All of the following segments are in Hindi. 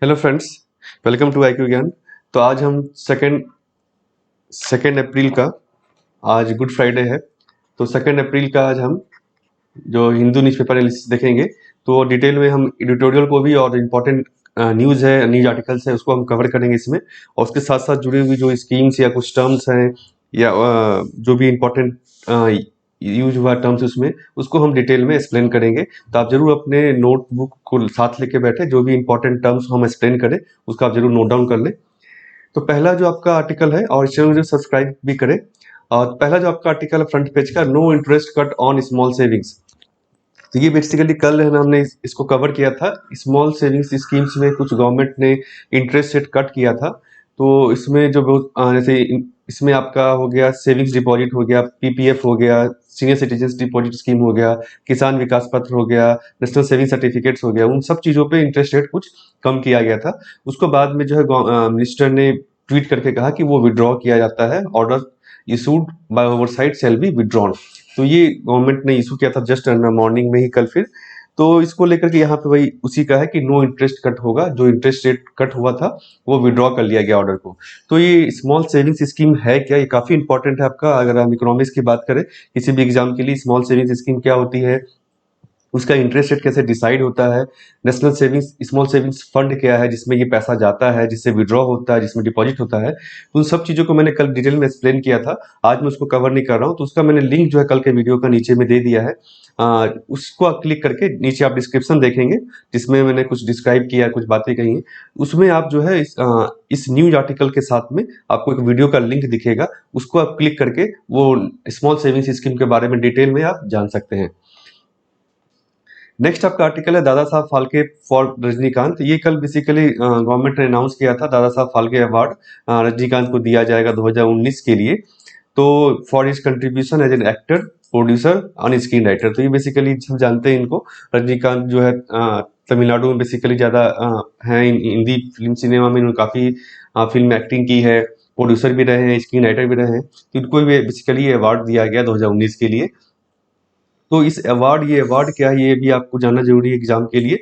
Hello friends, welcome to IQ Gyan. तो आज हम सेकेंड सेकेंड अप्रैल का, आज गुड फ्राइडे है। तो सेकेंड अप्रैल का आज हम जो हिंदू न्यूज़पेपर एनालिसिस देखेंगे, तो डिटेल में हम एडिटोरियल को भी और इम्पोर्टेंट न्यूज़ है, न्यूज आर्टिकल्स है, उसको हम कवर करेंगे इसमें। और उसके साथ साथ जुड़ी हुई जो स्कीम्स या कुछ टर्म्स हैं या जो भी इम्पोर्टेंट यूज हुआ टर्म्स उसमें, उसको हम डिटेल में एक्सप्लेन करेंगे। तो आप जरूर अपने नोटबुक को साथ लेके बैठे, जो भी इंपॉर्टेंट टर्म्स हम एक्सप्लेन करें उसका आप जरूर नोट डाउन कर लें। तो पहला जो आपका आर्टिकल है, और चैनल को सब्सक्राइब भी करें। और पहला जो आपका आर्टिकल है फ्रंट पेज का, no interest cut on small savings. तो ये बेसिकली कल है ना, हमने इसको कवर किया था। स्मॉल सेविंग्स स्कीम्स में कुछ गवर्नमेंट ने इंटरेस्ट रेट कट किया था। तो इसमें जो बहुत जैसे इसमें आपका हो गया सेविंग्स डिपॉजिट हो गया, PPF हो गया, सीनियर सिटीजन डिपॉजिट स्कीम हो गया, किसान विकास पत्र हो गया, नेशनल सेविंग सर्टिफिकेट्स हो गया, उन सब चीज़ों पे इंटरेस्ट रेट कुछ कम किया गया था। उसको बाद में जो है मिनिस्टर ने ट्वीट करके कहा कि वो विड्रॉ किया जाता है, order issued by oversight shall be withdrawn. तो ये गवर्नमेंट ने इशू किया था जस्ट मॉर्निंग में ही कल फिर। तो इसको लेकर के यहाँ पे वही उसी का है कि नो इंटरेस्ट कट होगा, जो इंटरेस्ट रेट कट हुआ था वो विड्रॉ कर लिया गया ऑर्डर को। तो ये स्मॉल सेविंग्स स्कीम है क्या, ये काफी इंपॉर्टेंट है आपका। अगर हम इकोनॉमिक्स की बात करें किसी भी एग्जाम के लिए, स्मॉल सेविंग्स स्कीम क्या होती है, उसका इंटरेस्ट रेट कैसे डिसाइड होता है, national savings small savings fund क्या है जिसमें ये पैसा जाता है, जिससे विड्रॉ होता है, जिसमें डिपॉजिट होता है, तो उन सब चीज़ों को मैंने कल डिटेल में एक्सप्लेन किया था। आज मैं उसको कवर नहीं कर रहा हूँ, तो उसका मैंने लिंक जो है कल के वीडियो का नीचे में दे दिया है। उसको आप क्लिक करके नीचे आप डिस्क्रिप्शन देखेंगे, जिसमें मैंने कुछ डिस्क्राइब किया, कुछ बातें कही हैं। उसमें आप जो है इस न्यूज आर्टिकल के साथ में आपको एक वीडियो का लिंक दिखेगा, उसको आप क्लिक करके वो स्मॉल सेविंग्स स्कीम के बारे में डिटेल में आप जान सकते हैं। नेक्स्ट आपका आर्टिकल है दादा साहब फाल्के फॉर रजनीकांत। ये कल बेसिकली गवर्नमेंट ने अनाउंस किया था, दादा साहब फाल्के अवार्ड रजनीकांत को दिया जाएगा 2019 के लिए। तो for his contribution as an actor, producer और स्क्रीन राइटर। तो ये बेसिकली हम जानते हैं इनको, रजनीकांत जो है तमिलनाडु में बेसिकली ज़्यादा हैं, हिंदी फिल्म सिनेमा में इन्होंने काफ़ी फिल्म एक्टिंग की है, प्रोड्यूसर भी रहे हैं, स्क्रीन राइटर भी रहे हैं। तो इनको बेसिकली ये अवार्ड दिया गया 2019 के लिए। तो ये अवार्ड क्या है, ये भी आपको जानना जरूरी है एग्जाम के लिए।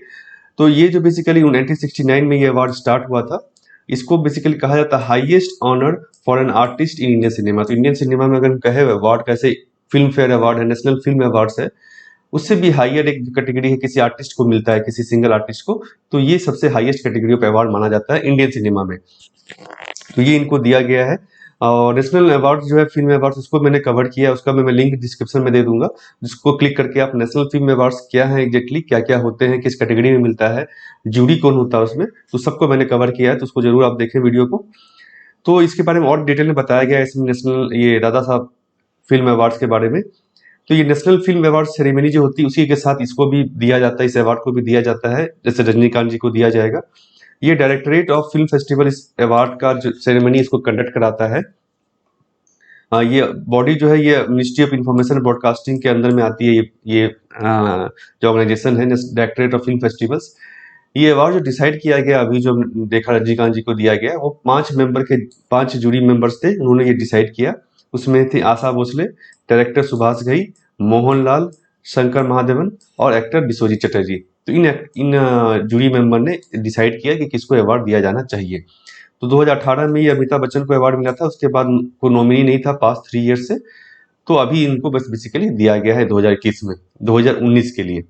तो ये जो बेसिकली 1969 में ये अवार्ड स्टार्ट हुआ था। इसको बेसिकली कहा जाता है highest honour for an artist in Indian cinema. तो इंडियन सिनेमा में अगर हम कहे अवार्ड कैसे, फिल्म फेयर अवार्ड है, नेशनल फिल्म अवार्ड्स है, उससे भी हाईयर एक कैटेगरी है, किसी आर्टिस्ट को मिलता है, किसी सिंगल आर्टिस्ट को। तो ये सबसे हाईएस्ट कैटेगरी ऑफ अवार्ड माना जाता है इंडियन सिनेमा में। तो ये इनको दिया गया है। और नेशनल अवार्ड जो है फिल्म अवार्ड्स, उसको मैंने कवर किया है, उसका मैं लिंक डिस्क्रिप्शन में दे दूंगा, जिसको क्लिक करके आप नेशनल फिल्म अवार्ड्स क्या है एग्जैक्टली, क्या क्या होते हैं, किस कैटेगरी में मिलता है, जूरी कौन होता है उसमें, तो सबको मैंने कवर किया है। तो उसको जरूर आप देखें वीडियो को। तो इसके बारे में और डिटेल में बताया गया है इसमें, नेशनल ये दादा साहब फिल्म अवार्ड्स के बारे में। तो ये नेशनल फिल्म अवार्ड सेरेमनी जो होती है, उसी के साथ इसको भी दिया जाता है, इस अवार्ड को भी दिया जाता है, जैसे रजनीकांत जी को दिया जाएगा। ये डायरेक्टरेट ऑफ फिल्म फेस्टिवल इस अवार्ड का जो सेरेमनी इसको कंडक्ट कराता है। ये बॉडी जो है ये मिनिस्ट्री ऑफ इंफॉर्मेशन ब्रॉडकास्टिंग के अंदर में आती है। ये जो ऑर्गेनाइजेशन है, डायरेक्टरेट ऑफ फिल्म फेस्टिवल्स। ये अवार्ड जो डिसाइड किया गया, अभी जो देखा रजनीकांत जी को दिया गया, वो 5 जूरी मेंबर्स थे, उन्होंने ये डिसाइड किया। उसमें थे आशा भोसले, डायरेक्टर सुभाष घई, मोहनलाल, शंकर महादेवन और एक्टर बिस्वजीत चटर्जी। तो इन जूरी मेंबर ने डिसाइड किया कि किसको अवार्ड दिया जाना चाहिए। तो 2018 में ये अमिताभ बच्चन को अवार्ड मिला था, उसके बाद को नॉमिनी नहीं था पास्ट 3 ईयर से। तो अभी इनको बस बेसिकली दिया गया है 2021 में, 2019 के लिए।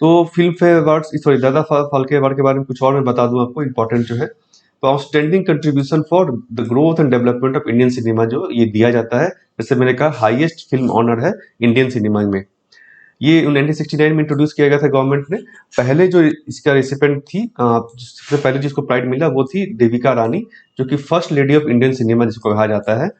तो फिल्म फेयर अवार्ड, सॉरी दादा फाल्के अवार्ड के बारे में कुछ और मैं बता दूं आपको, इंपॉर्टेंट जो है। तो outstanding contribution for the growth and development of Indian cinema, जो ये दिया जाता है, जैसे मैंने कहा हाईएस्ट फिल्म ऑनर है इंडियन सिनेमा में। ये 1969 में इंट्रोड्यूस किया गया था गवर्नमेंट ने। पहले जो इसका रेसिपेंट थी, सबसे पहले जिसको प्राइड मिला वो थी देविका रानी, जो कि first lady of Indian cinema जिसको कहा जाता है।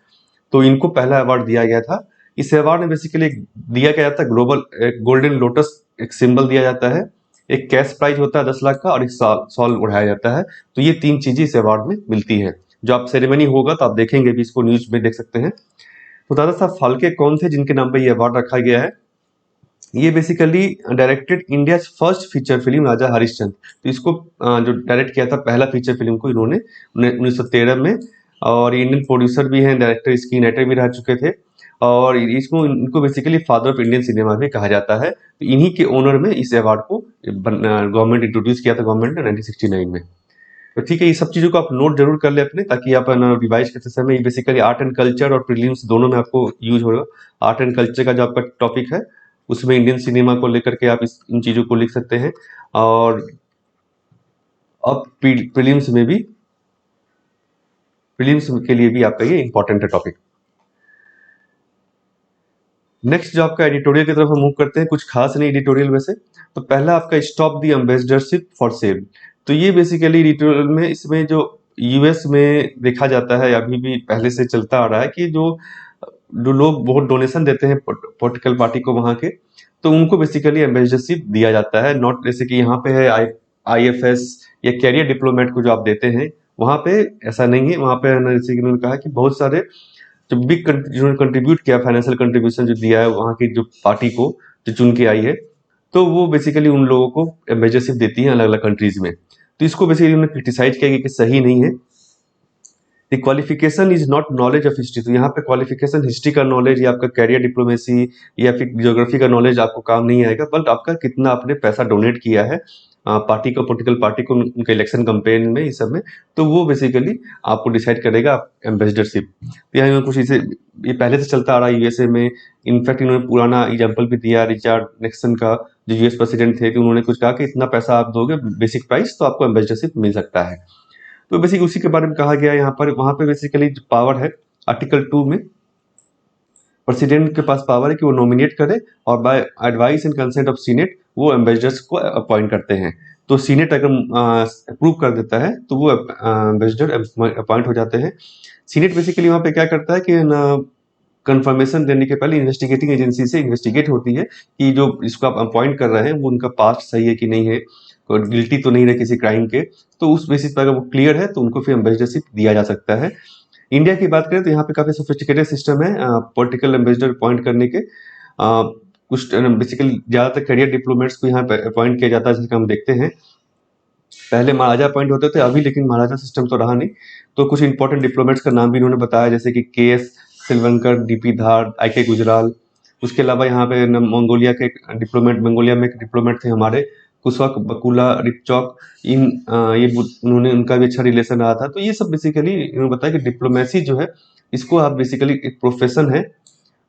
तो इनको पहला अवार्ड दिया गया था। इस अवार्ड में बेसिकली दिया गया जाता है ग्लोबल गोल्डन लोटस, एक सिंबल दिया जाता है, एक कैश प्राइज होता है 10 लाख का, और एक सॉल उड़ाया जाता है। तो ये 3 चीजें इस अवार्ड में मिलती है। जो आप सेरेमनी होगा तो आप देखेंगे भी, इसको न्यूज में देख सकते हैं। तो दादा साहब फाल्के कौन थे जिनके नाम पर यह अवार्ड रखा गया है? ये basically directed India first feature film Raja Harishchandra. तो इसको जो डायरेक्ट किया था पहला फीचर फिल्म को इन्होंने 1913 में। और इंडियन प्रोड्यूसर भी हैं, डायरेक्टर स्क्रीन राइटर भी रह चुके थे। और इसको इनको basically father of Indian cinema भी कहा जाता है। तो इन्हीं के ओनर में इस अवार्ड को गवर्नमेंट इंट्रोड्यूस किया था, गवर्नमेंट ने 1969 में। तो ठीक है, ये सब चीज़ों को आप नोट जरूर कर ले अपने, ताकि आप रिवाइज करते समय बेसिकली आर्ट एंड कल्चर और प्रीलिम्स दोनों में आपको यूज होगा। आर्ट एंड कल्चर का जो आपका टॉपिक है उसमें इंडियन सिनेमा को लेकर के आप इन चीज़ों को लिख सकते हैं, और अब प्रीलिम्स में भी, प्रीलिम्स के लिए भी आपका ये इंपॉर्टेंट है टॉपिक। नेक्स्ट जो आपका एडिटोरियल की तरफ हम मूव करते हैं, कुछ खास नहीं एडिटोरियल वैसे। तो पहला आपका stop the ambassadorship for sale. तो ये बेसिकली एडिटोरियल में, इसमें जो यूएस में देखा जाता है, अभी भी पहले से चलता आ रहा है कि जो जो लोग बहुत डोनेशन देते हैं पॉलिटिकल पार्टी को वहां के, तो उनको बेसिकली एम्बेसडरशिप दिया जाता है। नॉट जैसे कि यहाँ पे है IFS या कैरियर डिप्लोमेट को जो आप देते हैं, वहां पे ऐसा नहीं है। वहां पे जैसे कि उन्होंने कहा कि बहुत सारे जो बिग जिन्होंने कंट्रीब्यूट किया, फाइनेंशियल कंट्रीब्यूशन जो दिया है वहाँ की जो पार्टी को, जो चुन के आई है, तो वो बेसिकली उन लोगों को एम्बेसडरशिप देती है अलग अलग कंट्रीज में। तो इसको बेसिकली उन्होंने क्रिटिसाइज किया कि सही नहीं है। The qualification is not knowledge of history. तो यहाँ पे क्वालिफिकेशन हिस्ट्री का नॉलेज या आपका कैरियर डिप्लोमेसी या फिर ज्योग्राफी का नॉलेज आपको काम नहीं आएगा, बट आपका कितना आपने पैसा डोनेट किया है पार्टी को, पॉलिटिकल पार्टी को, उनके इलेक्शन कैंपेन में, इस सब में, तो वो बेसिकली आपको डिसाइड करेगा एम्बेसडरशिप। तो यहाँ कुछ इसे, ये पहले से चलता आ रहा है यूएसए में। इनफैक्ट इन्होंने पुराना एग्जाम्पल भी दिया, रिचर्ड निक्सन का, जो यूएस प्रेसिडेंट थे, तो उन्होंने कुछ कहा कि इतना पैसा आप दोगे बेसिक प्राइस तो आपको एम्बेसडरशिप मिल सकता है। तो बेसिकली उसी के बारे में कहा गया यहाँ पर। वहां पे बेसिकली जो पावर है आर्टिकल 2 में, प्रेसिडेंट के पास पावर है कि वो नॉमिनेट करे, और by advice and consent of Senate वो एम्बेसडर्स को अपॉइंट करते हैं। तो सीनेट अगर अप्रूव कर देता है तो वो एम्बेसडर अपॉइंट हो जाते हैं। सीनेट बेसिकली वहाँ पे क्या करता है कि कंफर्मेशन देने के पहले इन्वेस्टिगेटिंग एजेंसी से इन्वेस्टिगेट होती है कि जो इसको आप अपॉइंट कर रहे हैं वो उनका पास्ट सही है कि नहीं है, गिल्टी तो नहीं है किसी क्राइम के। तो उस बेसिस पर अगर वो क्लियर है तो उनको फिर एम्बेसडरशिप दिया जा सकता है। इंडिया की बात करें तो यहाँ पे काफी सोफिस्टिकेटेड सिस्टम है पॉलिटिकल एम्बेसडर अपॉइंट करने के। कुछ बेसिकली ज्यादातर करियर डिप्लोमेट्स को यहाँ पे अपॉइंट किया जाता है, जैसे हम देखते हैं। पहले महाराजा अपॉइंट होते थे, अभी लेकिन महाराजा सिस्टम तो रहा नहीं। तो कुछ इंपॉर्टेंट डिप्लोमेट्स का नाम भी इन्होंने बताया, जैसे कि KS सिलवनकर, DP धार, IK गुजराल। उसके अलावा यहाँ पे मंगोलिया के डिप्लोमेट, मंगोलिया में एक डिप्लोमेट थे हमारे, कुशवक बकुला रिपचौक। उन्होंने, उनका भी अच्छा रिलेशन रहा था। तो ये सब बेसिकली इन्होंने बताया कि डिप्लोमेसी जो है, इसको आप बेसिकली एक प्रोफेशन है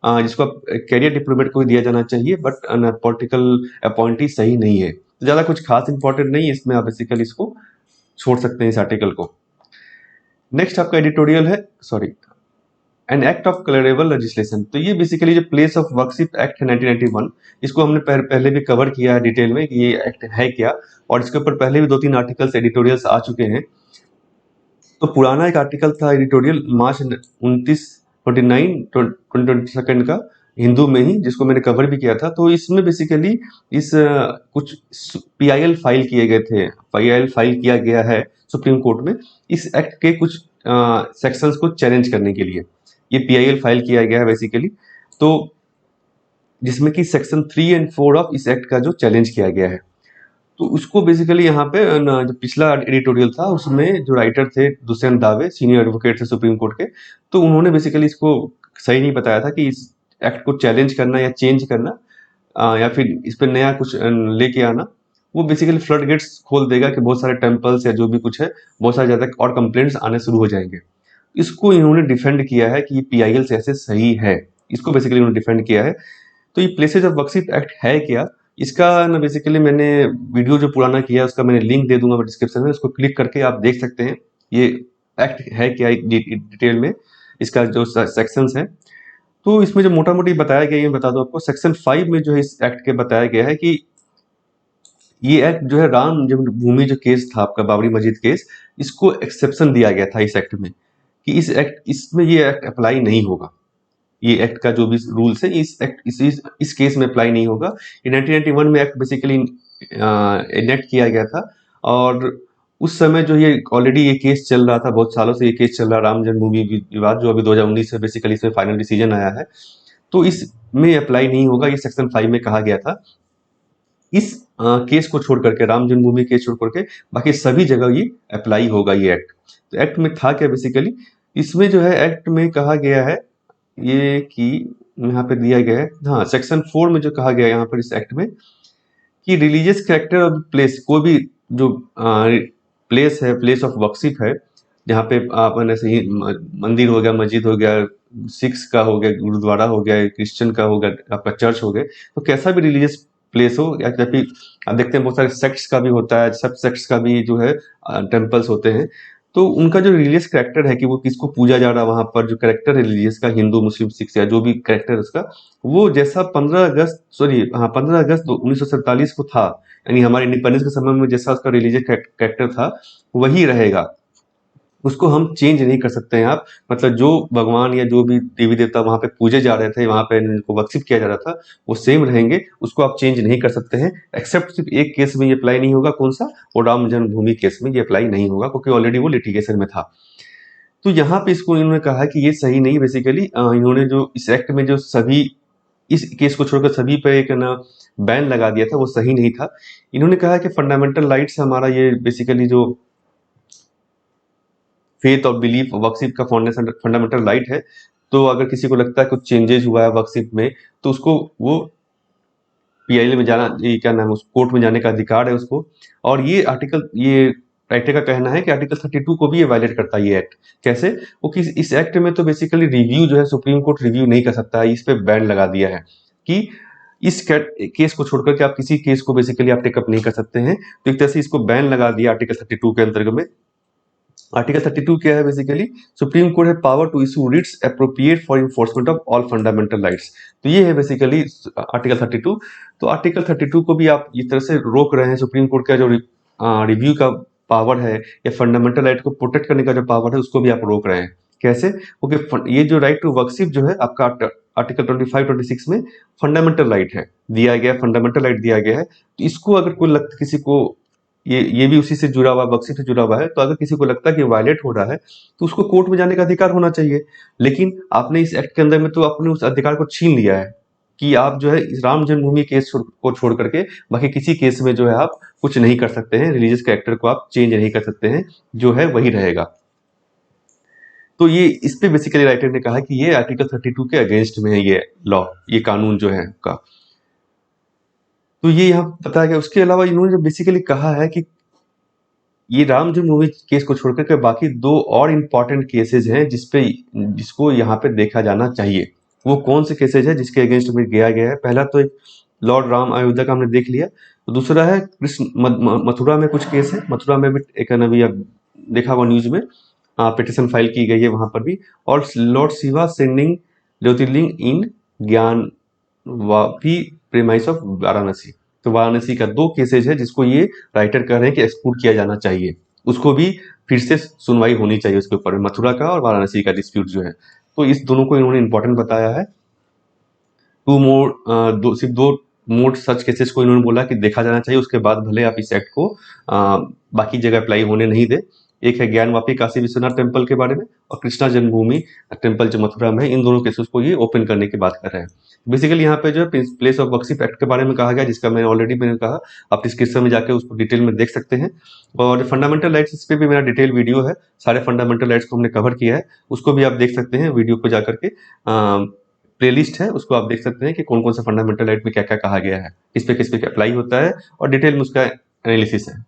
जिसको आप कैरियर डिप्लोमेट को ही दिया जाना चाहिए, बट पॉलिटिकल अपॉइंटी सही नहीं है। ज्यादा कुछ खास इंपॉर्टेंट नहीं है इसमें, आप बेसिकली इसको छोड़ सकते हैं इस आर्टिकल को। नेक्स्ट आपका एडिटोरियल है, sorry, an act of colourable legislation. तो ये बेसिकली जो प्लेस ऑफ वर्कशिप एक्ट है 1991, इसको हमने पहले भी कवर किया है डिटेल में कि ये एक्ट है क्या, और इसके ऊपर पहले भी 2-3 आर्टिकल्स एडिटोरियल्स आ चुके हैं। तो पुराना एक आर्टिकल था एडिटोरियल मार्च 2022 का, हिंदू में ही, जिसको मैंने कवर भी किया था। तो इसमें बेसिकली इस कुछ PIL फाइल किए गए थे, PIL फाइल किया गया है सुप्रीम कोर्ट में इस एक्ट के कुछ सेक्शंस को चैलेंज करने के लिए। ये PIL फाइल किया गया है बेसिकली, तो जिसमें कि सेक्शन 3 और 4 ऑफ इस एक्ट का जो चैलेंज किया गया है। तो उसको बेसिकली यहाँ पे जो पिछला एडिटोरियल था उसमें जो राइटर थे दुष्यंत दावे, सीनियर एडवोकेट थे सुप्रीम कोर्ट के, तो उन्होंने बेसिकली इसको सही नहीं बताया था कि इस एक्ट को चैलेंज करना या चेंज करना या फिर इस पर नया कुछ लेके आना, वो बेसिकली फ्लड गेट्स खोल देगा कि बहुत सारे टेम्पल्स या जो भी कुछ है, बहुत सारे ज्यादा और कंप्लेंट्स आने शुरू हो जाएंगे। इसको इन्होंने डिफेंड किया है कि ये PIL से ऐसे सही है, इसको बेसिकली इन्होंने डिफेंड किया है। तो ये प्लेसेज ऑफ वर्कशिप एक्ट है क्या, इसका ना बेसिकली मैंने वीडियो जो पुराना किया है उसका मैंने लिंक दे दूंगा डिस्क्रिप्शन में, उसको क्लिक करके आप देख सकते हैं ये एक्ट है क्या डिटेल में, इसका जो सेक्शंस है। तो इसमें जो मोटा मोटी बताया गया है बता दो आपको। सेक्शन 5 में जो है इस एक्ट के बताया गया है कि ये एक्ट जो है राम जन्मभूमि जो केस था आपका, बाबरी मस्जिद केस, इसको एक्सेप्शन दिया गया था इस एक्ट में कि इसमें ये एक्ट अप्लाई नहीं होगा। ये एक्ट का जो भी रूल्स है इस केस में अप्लाई नहीं होगा। ये 1991 में एक्ट बेसिकली इनेक्ट किया गया था, और उस समय जो ये ऑलरेडी ये केस चल रहा था, बहुत सालों से ये केस चल रहा, राम जन्मभूमि विवाद, जो अभी 2019 में बेसिकली इसमें फाइनल डिसीजन आया है, तो इसमें अप्लाई नहीं होगा। ये सेक्शन 5 में कहा गया था। इस केस को छोड़ करके, राम जन्मभूमि केस छोड़ करके बाकी सभी जगह ये अप्लाई होगा ये एक्ट। तो एक्ट में था क्या बेसिकली, इसमें जो है एक्ट में कहा गया है ये कि यहाँ पे दिया गया है, हाँ सेक्शन 4 में जो कहा गया है यहाँ पर इस एक्ट में कि रिलीजियस कैरेक्टर ऑफ प्लेस, कोई भी जो प्लेस है, प्लेस ऑफ वर्शिप है, जहाँ पे अपन ऐसे ही मंदिर हो गया, मस्जिद हो गया, सिख्स का हो गया, गुरुद्वारा हो गया, क्रिश्चियन का हो गया, आपका चर्च हो गया, तो कैसा भी रिलीजियस प्लेस हो, या फिर आप देखते हैं बहुत सारे सेक्ट्स का भी होता है, सब सेक्ट्स का भी जो है टेम्पल्स होते हैं, तो उनका जो रिलीजियस कैरेक्टर है कि वो किसको पूजा जा रहा है वहां पर, जो कैरेक्टर है रिलीजियस का, हिंदू मुस्लिम सिख या जो भी कैरेक्टर है उसका, वो जैसा 15 अगस्त 1947 को था, यानी हमारे इंडिपेंडेंस के समय में जैसा उसका रिलीजियस कैरेक्टर था वही रहेगा, उसको हम चेंज नहीं कर सकते हैं आप, मतलब जो भगवान या जो भी देवी देवता वहां पे पूजे जा रहे थे, वहां पे इनको वर्शिप किया जा रहा था, वो सेम रहेंगे, उसको आप चेंज नहीं कर सकते हैं, एक्सेप्ट सिर्फ एक केस में ये अप्लाई नहीं होगा, कौन सा, वो राम जन्मभूमि केस में ये अप्लाई नहीं होगा, क्योंकि ऑलरेडी वो लिटिगेशन में था। तो यहाँ पे इसको इन्होंने कहा कि ये सही नहीं, बेसिकली इन्होंने जो इस एक्ट में जो सभी इस केस को छोड़कर सभी पे एक ना बैन लगा दिया था, वो सही नहीं था। इन्होंने कहा कि फंडामेंटल राइट्स हमारा ये बेसिकली जो फेथ और बिलीफ वर्कशिप का फाउंडेशन फंडामेंटल राइट है, तो अगर किसी को लगता है कुछ चेंजेस हुआ है वर्कशिप में, तो उसको वो पीआईएल में जाना, ये क्या नाम है, उस कोर्ट में जाने का अधिकार है उसको। और ये आर्टिकल, ये राइटर का कहना है कि आर्टिकल 32 को भी ये वायलेट करता है ये एक्ट। कैसे? वो कि इस एक्ट में तो बेसिकली रिव्यू जो है सुप्रीम कोर्ट रिव्यू नहीं कर सकता है, इस पे बैन लगा दिया है कि इस केस को छोड़कर के आप किसी केस को बेसिकली आप टेकअप नहीं कर सकते हैं, तो एक तरह से इसको बैन लगा दिया आर्टिकल 32 के अंतर्गत में। आर्टिकल 32 क्या है बेसिकली? सुप्रीम कोर्ट है power to issue writs appropriate for enforcement of all fundamental rights. तो ये है बेसिकली आर्टिकल 32। तो आर्टिकल 32 को भी आप इस तरह से रोक रहे हैं, सुप्रीम कोर्ट का जो रिव्यू का पावर है या फंडामेंटल राइट को प्रोटेक्ट करने का जो पावर है उसको भी आप रोक रहे हैं। कैसे? क्योंकि ये जो राइट टू वर्कशिप जो है आपका आर्टिकल 25-26 में फंडामेंटल राइट है, दिया गया फंडामेंटल राइट दिया गया है। तो इसको अगर कोई लगता किसी को, ये भी उसी से जुड़ा हुआ, वर्कशिप से जुड़ा हुआ है, तो अगर किसी को लगता है कि वायलेट हो रहा है तो उसको कोर्ट में जाने का अधिकार होना चाहिए। लेकिन आपने इस एक्ट के अंदर में तो आपने उस अधिकार को छीन लिया है कि आप जो है इस राम जन्मभूमि केस को छोड़ करके बाकी किसी केस में जो है आप कुछ नहीं कर सकते हैं, रिलीजियस कैरेक्टर को आप चेंज नहीं कर सकते हैं, जो है वही रहेगा। तो ये इस पे बेसिकली राइटर ने कहा कि ये आर्टिकल 32 के अगेंस्ट में है, ये लॉ, ये कानून जो है आपका। तो ये यहाँ बताया गया। उसके अलावा इन्होंने जो बेसिकली कहा है कि ये राम जन्मभूमि केस को छोड़कर के बाकी दो और इम्पोर्टेंट केसेज हैं जिसको यहाँ पे देखा जाना चाहिए। वो कौन से केसेज है जिसके अगेंस्ट में गया गया है? पहला तो एक लॉर्ड राम अयोध्या का हमने देख लिया, तो दूसरा है कृष्ण मथुरा में कुछ केस है, मथुरा में भी एक नवी देखा हुआ न्यूज में पिटिशन फाइल की गई है वहां पर भी। और लॉर्ड शिवा सेंडिंग ज्योतिर्लिंग इन ज्ञान वापी प्रेमाइस ऑफ वाराणसी। तो वाराणसी का दो केसेज है जिसको ये राइटर कह रहे हैं कि एक्सक्लूड किया जाना चाहिए, उसको भी फिर से सुनवाई होनी चाहिए उसके ऊपर, मथुरा का और वाराणसी का डिस्प्यूट जो है। तो इस दोनों को इन्होंने इंपॉर्टेंट बताया है। सिर्फ दो मोर सच केसेस को इन्होंने बोला कि देखा जाना चाहिए, उसके बाद भले आप इस एक्ट को बाकी जगह अप्लाई होने नहीं दे। एक है ज्ञानवापी काशी विश्वनाथ टेम्पल के बारे में, और कृष्णा जन्मभूमि टेम्पल जो मथुरा में है, इन दोनों केसेस को ये ओपन करने की बात कर रहे हैं। बेसिकली यहाँ पे जो है प्लेस ऑफ वर्शिप एक्ट के बारे में कहा गया, जिसका मैंने कहा, आप डिस्क्रिप्शन में जाकर उसको डिटेल में देख सकते हैं। और फंडामेंटल राइट्स, इस पे भी मेरा डिटेल वीडियो है, सारे फंडामेंटल राइट्स को हमने कवर किया है, उसको भी आप देख सकते हैं वीडियो को जाकर के। प्लेलिस्ट है, उसको आप देख सकते हैं कि कौन कौन सा फंडामेंटल राइट में क्या क्या कहा गया है, किस पे अप्लाई होता है, और डिटेल में उसका एनालिसिस है।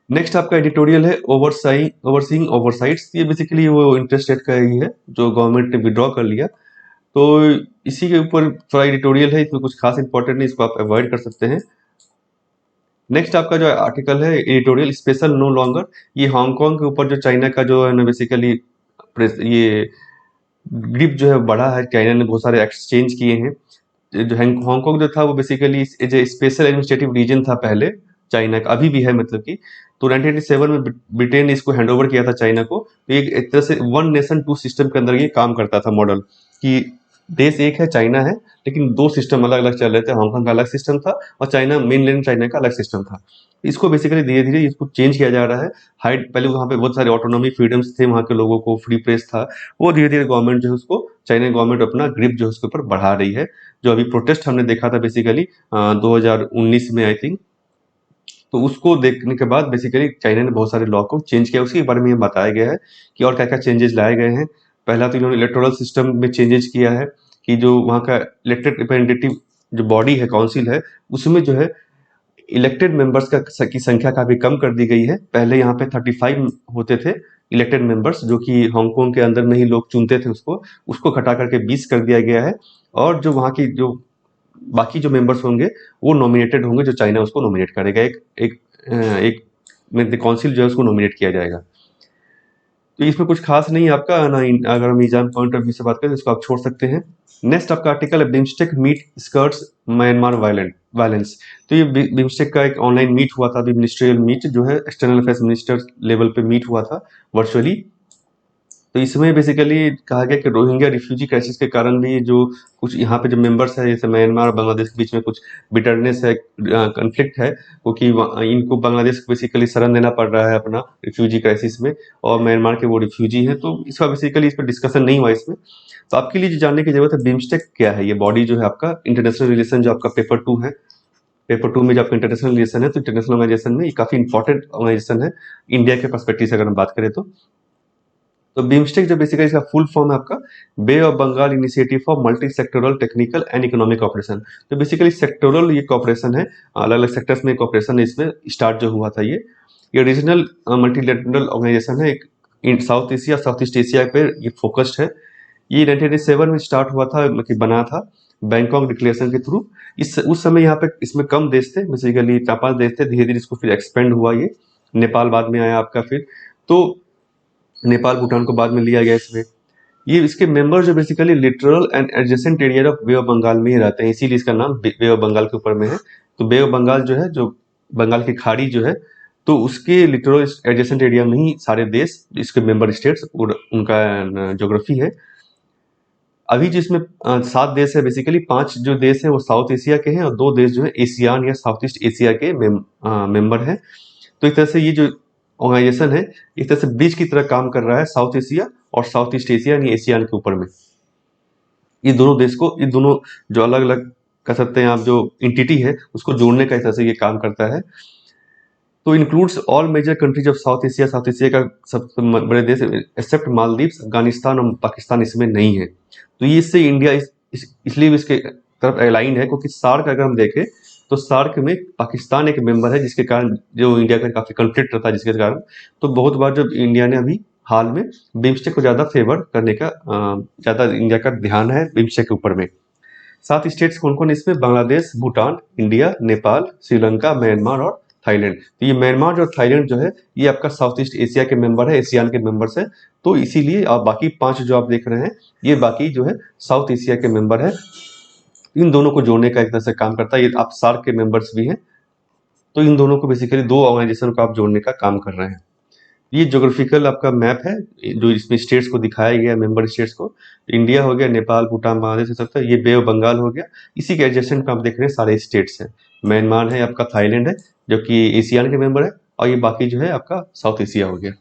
नेक्स्ट आपका एडिटोरियल है ओवरसीइंग ओवरसाइट्स। ये बेसिकली वो इंटरेस्ट रेट का ही है जो गवर्नमेंट ने विड्रॉ कर लिया, तो इसी के ऊपर थोड़ा एडिटोरियल है, इसमें कुछ खास इंपॉर्टेंट नहीं, इसको आप अवॉइड कर सकते हैं। नेक्स्ट आपका जो आर्टिकल है एडिटोरियल स्पेशल नो लॉन्गर, ये हांगकांग के ऊपर जो चाइना का जो है ना बेसिकली ये ग्रिप जो है बढ़ा है, चाइना ने बहुत सारे एक्सचेंज किए हैं। जो हांगकांग जो था वो बेसिकली जो स्पेशल एडमिनिस्ट्रेटिव रीजन था पहले चाइना का, अभी भी है मतलब कि, तो 1987 में ब्रिटेन ने इसको हैंड ओवर किया था चाइना को। तो एक तरह से वन नेशन टू सिस्टम के अंदर ये काम करता था मॉडल, कि देश एक है चाइना है, लेकिन दो सिस्टम अलग अलग चल रहे थे, हांगकांग का अलग सिस्टम था और चाइना मेनलैंड चाइना का अलग सिस्टम था। इसको बेसिकली धीरे धीरे इसको चेंज किया जा रहा है। हाइट पहले वहाँ पे बहुत सारे ऑटोनॉमी फ्रीडम्स थे, वहाँ के लोगों को फ्री प्रेस था, वो धीरे धीरे गवर्नमेंट जो है उसको, चाइना गवर्नमेंट अपना ग्रिप जो है उसके ऊपर बढ़ा रही है। जो अभी प्रोटेस्ट हमने देखा था बेसिकली 2019 में आई थिंक, तो उसको देखने के बाद बेसिकली चाइना ने बहुत सारे लॉ को चेंज किया, उसके बारे में बताया गया है कि और क्या क्या चेंजेस लाए गए हैं। पहला तो इन्होंने इलेक्टोरल सिस्टम में चेंजेस किया है कि जो वहाँ का इलेक्टेड रिप्रेजेंटेटिव जो बॉडी है, काउंसिल है, उसमें जो है इलेक्टेड मेंबर्स की संख्या काफी कम कर दी गई है। पहले यहाँ पे 35 होते थे इलेक्टेड मेंबर्स, जो कि हांगकांग के अंदर में ही लोग चुनते थे उसको घटा करके 20 कर दिया गया है। और जो वहाँ की जो बाकी जो मेंबर्स होंगे वो नॉमिनेटेड होंगे, जो चाइना उसको नॉमिनेट करेगा, एक काउंसिल जो है उसको नॉमिनेट किया जाएगा। तो इसमें कुछ खास नहीं है आपका ना। अगर हम एग्जाम पॉइंट ऑफ व्यू से बात करें तो इसको आप छोड़ सकते हैं। नेक्स्ट आपका आर्टिकल है BIMSTEC meet skirts Myanmar violence. तो ये बिम्स्टेक का एक ऑनलाइन मीट हुआ था अभी, मिनिस्ट्रियल मीट जो है एक्सटर्नल अफेयर्स मिनिस्टर लेवल पे मीट हुआ था वर्चुअली। तो इसमें बेसिकली कहा गया कि रोहिंग्या रिफ्यूजी क्राइसिस के कारण भी जो कुछ यहाँ पे जो मेंबर्स है, जैसे म्यांमार और बांग्लादेश के बीच में कुछ बिटरनेस है, कन्फ्लिक्ट है, क्योंकि इनको बांग्लादेश को बेसिकली शरण देना पड़ रहा है अपना रिफ्यूजी क्राइसिस में, और म्यांमार के वो रिफ्यूजी हैं, तो इसका बेसिकली इस पर डिस्कशन नहीं हुआ इसमें। तो आपके लिए जो जानने की जरूरत है, बिम्स्टेक क्या है, ये बॉडी जो है आपका इंटरनेशनल रिलेशन, जो आपका पेपर 2 है, पेपर 2 में जो आपका इंटरनेशनल रिलेशन है, तो इंटरनेशनल ऑर्गेनाइजेशन में ये काफी इंपॉर्टेंट ऑर्गेनाइजेशन है इंडिया के पर्सपेक्टिव से अगर हम बात करें तो बिम्स्टेक जो बेसिकली इसका फुल फॉर्म है आपका Bay of Bengal initiative for multi sectoral technical and economic cooperation. तो बेसिकली सेक्टोरल ये कॉपरेशन है, अलग अलग सेक्टर्स में कॉपरेशन है। इसमें स्टार्ट जो हुआ था ये रीजनल मल्टीलेटरल ऑर्गेनाइजेशन है, एक south Asia south east Asia पे ये फोकस्ड है। ये 1987 में स्टार्ट हुआ था, मतलब बना था बैंकॉक डिक्लेरेशन के थ्रू। उस समय यहाँ पे इसमें कम देश थे, बेसिकली 4-5 देश थे। धीरे धीरे इसको फिर एक्सपेंड हुआ, ये नेपाल बाद में आया आपका फिर, तो नेपाल भूटान को बाद में लिया गया इसमें। ये इसके मेंबर जो basically littoral and adjacent area of Bay of Bengal में ही रहते हैं, इसीलिए इसका नाम बे ऑफ बंगाल के ऊपर में है। तो बे ऑफ बंगाल जो है, जो बंगाल की खाड़ी जो है, तो उसके लिटरल एडजेसेंट एरिया में ही सारे देश, इसके मेंबर स्टेट्स और उनका ज्योग्राफी है। अभी जिसमें 7 देश है, बेसिकली 5 जो देश है वो साउथ एशिया के हैं, और 2 देश जो है एशियान या साउथ ईस्ट एशिया के मेंबर हैं। तो एक तरह से ये जो ऑर्गेनाइजेशन है, एक तरह से ब्रिज की तरह काम कर रहा है साउथ एशिया और साउथ ईस्ट एशिया यानी एशियान के ऊपर में। ये दोनों देश को, ये दोनों जो अलग अलग कह सकते हैं आप, जो इंटिटी है उसको जोड़ने का एक तरह से ये काम करता है। तो includes all major countries of South Asia का सबसे बड़े देश एक्सेप्ट मालदीव्स, अफगानिस्तान और पाकिस्तान इसमें नहीं है। तो ये इससे इंडिया इसलिए भी इसके तरफ अलाइंड है, क्योंकि सार्क अगर हम देखें तो सार्क में पाकिस्तान एक मेंबर है, जिसके कारण जो इंडिया का काफी कॉन्फ्लिक्ट रहता है, जिसके कारण तो बहुत बार जब इंडिया ने अभी हाल में बिम्स्टेक को ज्यादा फेवर करने का ज्यादा इंडिया का ध्यान है बिम्स्टेक के ऊपर में। 7 स्टेट्स कौन कौन इसमें, बांग्लादेश, भूटान, इंडिया, नेपाल, श्रीलंका, म्यांमार और थाईलैंड। तो ये म्यांमार और थाईलैंड जो है ये आपका साउथ ईस्ट एशिया के मेंबर है, एशियान के मेंबर्स है। तो इसीलिए आप बाकी 5 जो आप देख रहे हैं, ये बाकी जो है साउथ एशिया के मेंबर है। इन दोनों को जोड़ने का एक तरह से काम करता है। ये आप सार्क के मेंबर्स भी हैं, तो इन दोनों को बेसिकली 2 ऑर्गेनाइजेशन को आप जोड़ने का काम कर रहे हैं। ये ज्योग्राफिकल आपका मैप है, जो इसमें स्टेट्स को दिखाया गया है, मेंबर स्टेट्स को। इंडिया हो गया, नेपाल, भूटान, बांग्लादेश हो सकता है, ये बे ऑफ बंगाल हो गया। इसी के एडजेसेंट पे आप देख रहे हैं सारे स्टेट्स हैं। म्यांमार है, आपका थाईलैंड है जो कि एशियान के मेंबर है, और ये बाकी जो है आपका साउथ एशिया हो गया।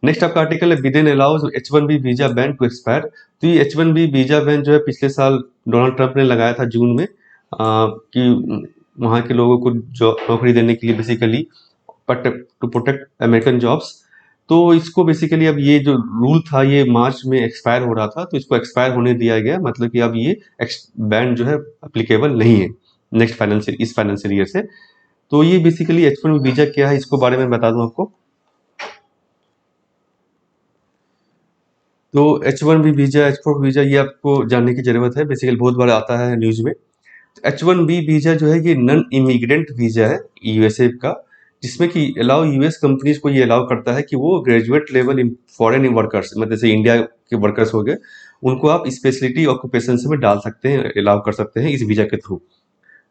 नेक्स्ट आपका आर्टिकल है Biden allows H1B visa ban to expire. तो ये H1B वीजा बैन जो है पिछले साल डोनाल्ड ट्रंप ने लगाया था जून में, कि वहाँ के लोगों को नौकरी देने के लिए basically to protect American jobs. तो इसको बेसिकली अब ये जो रूल था ये मार्च में एक्सपायर हो रहा था, तो इसको एक्सपायर होने दिया गया, मतलब कि अब ये बैन जो है अप्लीकेबल नहीं है नेक्स्ट इस फाइनेंशियल ईयर से। तो ये बेसिकली H1B वीजा क्या है, इसको बारे में बता दूं आपको। तो H1B वीजा, H4 वीजा, ये आपको जानने की जरूरत है, बेसिकली बहुत बार आता है न्यूज में। H1B वीजा जो है ये नॉन इमिग्रेंट वीजा है यूएसए का, जिसमें कि अलाउ यूएस कंपनीज को ये अलाउ करता है कि वो ग्रेजुएट लेवल फॉरेन वर्कर्स, मतलब जैसे इंडिया के वर्कर्स हो गए, उनको आप स्पेशलिटी ऑक्यूपेशन में डाल सकते हैं, अलाउ कर सकते हैं इस वीजा के थ्रू।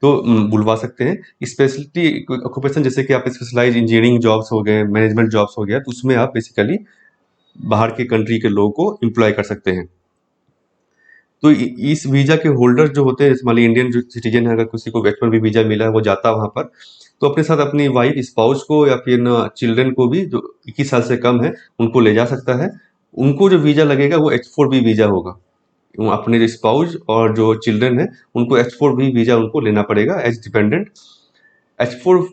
तो बुलवा सकते हैं स्पेशलिटी ऑक्यूपेशन, जैसे कि आप स्पेशलाइज इंजीनियरिंग जॉब्स हो गए, मैनेजमेंट जॉब्स हो गया, तो उसमें आप बेसिकली बाहर के कंट्री के लोगों को एम्प्लॉय कर सकते हैं। तो इस वीजा के होल्डर जो होते हैं, मान लीजिए इंडियन जो सिटीजन है, अगर किसी को H1B वीजा मिला है, वो जाता है वहां पर, तो अपने साथ अपनी वाइफ, स्पाउस को या फिर चिल्ड्रन को भी, जो 21 साल से कम है, उनको ले जा सकता है। उनको जो वीजा लगेगा वो H4B वीजा होगा। अपने जो स्पाउस और जो चिल्ड्रन है उनको H4B वीजा उनको लेना पड़ेगा age dependent. H4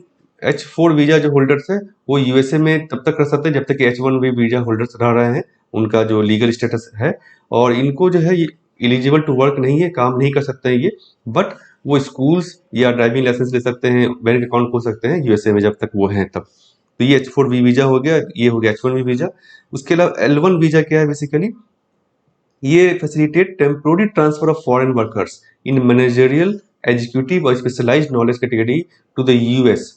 H4 visa जो होल्डर्स है वो यूएसए में तब तक रह सकते हैं जब तक कि H1B वीजा होल्डर्स रह रहे हैं। उनका जो लीगल स्टेटस है, और इनको जो है ये एलिजिबल टू वर्क नहीं है, काम नहीं कर सकते हैं ये, बट वो स्कूल्स या ड्राइविंग लाइसेंस ले सकते हैं, बैंक अकाउंट खोल सकते हैं यूएसए में जब तक वो हैं तब। तो ये H4B वीजा हो गया, ये हो गया H1B वीजा। उसके अलावा L1 वीजा क्या है बेसिकली, ये facilitate temporary transfer of foreign workers in managerial, executive और specialised knowledge category to the US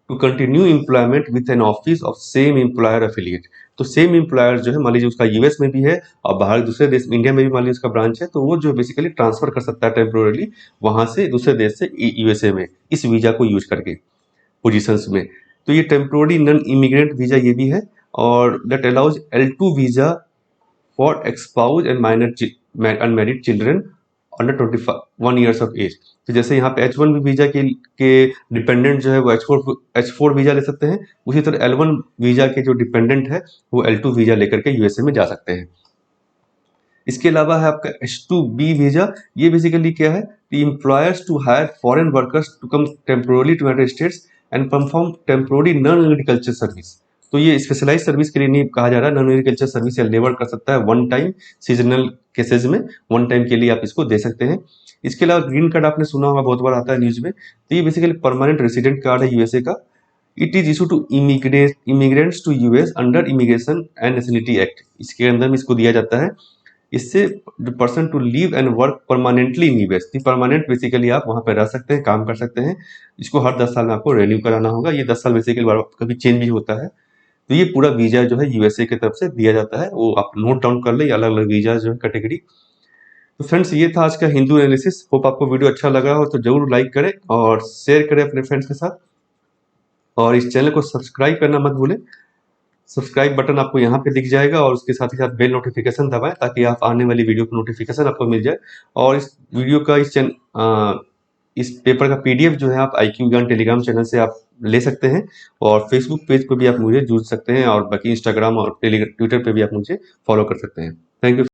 to continue employment with an office of same employer affiliate. तो सेम एम्प्लॉयर जो है, मान लीजिए उसका यूएस में भी है और बाहर दूसरे देश, इंडिया में भी मान लीजिए उसका ब्रांच है, तो वो जो बेसिकली ट्रांसफर कर सकता है टेम्पोरली वहां से दूसरे देश से यूएसए में, इस वीजा को यूज करके पोजीशंस में। तो ये टेम्पोररी नॉन इमिग्रेंट वीजा ये भी है, और that allows L2 visa for spouses and minor unmarried children under 21 years of age. तो जैसे यहाँ पे H1B वीजा के डिपेंडेंट जो है वो H4 वीजा ले सकते हैं, उसी तरह L1 वीजा के जो डिपेंडेंट है वो L2 वीजा लेकर के यूएसए में जा सकते हैं। इसके अलावा है आपका H2B वीजा। ये बेसिकली क्या है, employers to hire foreign workers to come temporarily to United States and perform temporary non agriculture service. तो ये स्पेशलाइज सर्विस के लिए नहीं कहा जा रहा है, नॉन एग्रीकल्चर सर्विस या लेबर कर सकता है वन टाइम सीजनल केसेज में, वन टाइम के लिए आप इसको दे सकते हैं। इसके अलावा ग्रीन कार्ड आपने सुना होगा, बहुत बार आता है न्यूज में। तो ये बेसिकली परमानेंट रेसिडेंट कार्ड है यूएसए का। It is issue to immigrants to US under immigration and nationality act, इसके अंदर में इसको दिया जाता है। इससे person to live and work permanently in US, permanent basically आप वहां पर रह सकते हैं, काम कर सकते हैं। इसको हर 10 साल में आपको रेन्यू कराना होगा, ये 10 साल बेसिकली कभी चेंज भी होता है। तो ये पूरा वीजा जो है यूएसए की तरफ से दिया जाता है, वो आप नोट डाउन कर ले, अलग अलग वीजा जो है कैटेगरी। तो फ्रेंड्स ये था आज का हिंदू एनालिसिस। होप आपको वीडियो अच्छा लगा हो तो जरूर लाइक करें और शेयर करें अपने फ्रेंड्स के साथ, और इस चैनल को सब्सक्राइब करना मत भूलें। सब्सक्राइब बटन आपको यहाँ पे दिख जाएगा, और उसके साथ ही साथ बेल नोटिफिकेशन दबाएं ताकि आप आने वाली वीडियो की नोटिफिकेशन आपको मिल जाए। और इस वीडियो का इस पेपर का पीडीएफ जो है आप IQ ज्ञान टेलीग्राम चैनल से आप ले सकते हैं, और फेसबुक पेज पर भी आप मुझे जुड़ सकते हैं, और बाकी इंस्टाग्राम और ट्विटर पे भी आप मुझे फॉलो कर सकते हैं। Thank you.